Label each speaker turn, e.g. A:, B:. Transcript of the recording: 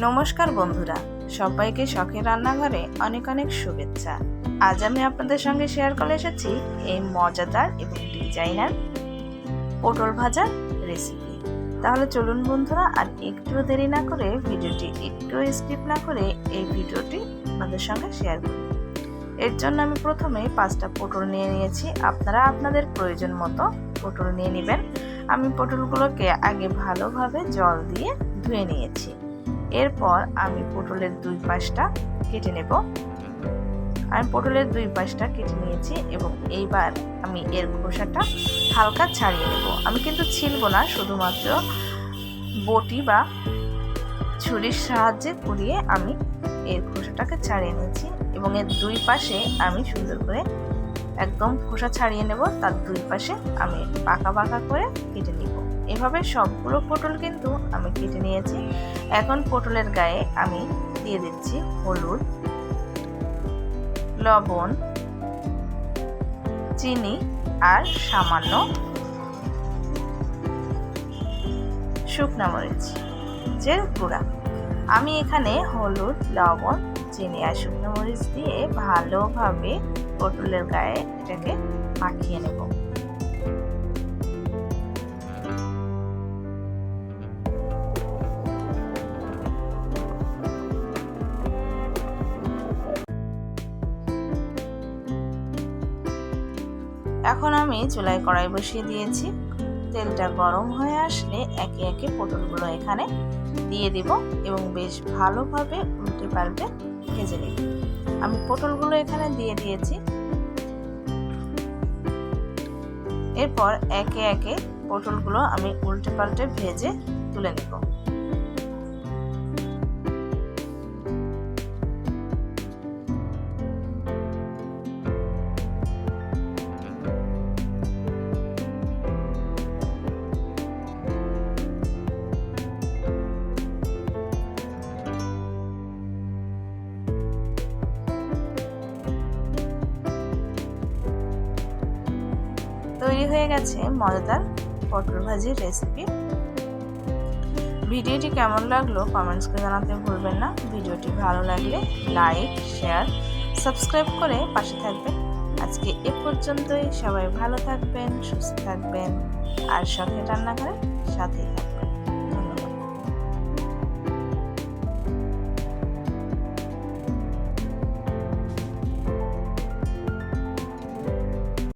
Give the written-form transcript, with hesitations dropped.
A: নমস্কার বন্ধুরা, সবাইকে শখের রান্নাঘরে অনেক অনেক শুভেচ্ছা। আজ আমি আপনাদের সঙ্গে শেয়ার করে এসেছি এই মজাদার এবং ডিজাইনার পটল ভাজার রেসিপি। তাহলে চলুন বন্ধুরা, আর একটু দেরি না করে ভিডিওটি একটু স্কিপ না করে এই ভিডিওটি আপনাদের সঙ্গে শেয়ার করি। এর জন্য আমি প্রথমে 5টা পটল নিয়ে নিয়েছি। আপনারা আপনাদের প্রয়োজন মতো পটল নিয়ে নেবেন। আমি পটলগুলোকে আগে ভালোভাবে জল দিয়ে ধুয়ে নিয়েছি। এরপর আমি পটলের দুই পাশটা কেটে নেব। আমি পটলের দুই পাশটা কেটে নিয়েছি এবং এইবার আমি এর খোসাটা হালকা ছাড়িয়ে নেব। আমি কিন্তু ছিলবো না, শুধুমাত্র বটি বা ছুরির সাহায্যে কুড়িয়ে আমি এর খোসাটাকে ছাড়িয়ে নিয়েছি এবং এর দুই পাশে আমি সুন্দর করে একদম খোসা ছাড়িয়ে নেব। তার দুই পাশে আমি বাঁকা বাঁকা করে কেটে নিব। এভাবে সবগুলো পটল কিন্তু আমি কেটে নিয়েছি। এখন পটলের গায়ে আমি দিয়ে দিচ্ছি হলুদ, লবণ, চিনি আর সামান্য শুকনো মরিচের গুঁড়া। আমি এখানে হলুদ, লবণ, চিনি আর শুকনো মরিচ দিয়ে ভালোভাবে পটলের গায়ে এটাকে মাখিয়ে নেব। এখন আমি চুলায় কড়াই বসিয়ে দিয়েছি। তেলটা গরম হয়ে আসলে একে একে পটলগুলো এখানে দিয়ে দিব এবং বেশ ভালোভাবে উল্টে পাল্টে ভেজে নেব। আমি পটলগুলো এখানে দিয়ে দিয়েছি। এরপর একে একে পটলগুলো আমি উল্টে পাল্টে ভেজে তুলে নেব। তৈরি হয়ে গেছে মজাদার পটল ভাজির রেসিপি। ভিডিওটি কেমন লাগলো কমেন্টস করে জানাতে ভুলবেন না। ভিডিওটি ভালো লাগলে লাইক, শেয়ার, সাবস্ক্রাইব করে পাশে থাকবেন। আজকে এ পর্যন্তই। সবাই ভালো থাকবেন, সুস্থ থাকবেন আর শখের রান্নাঘরের সাথেই থাকবেন।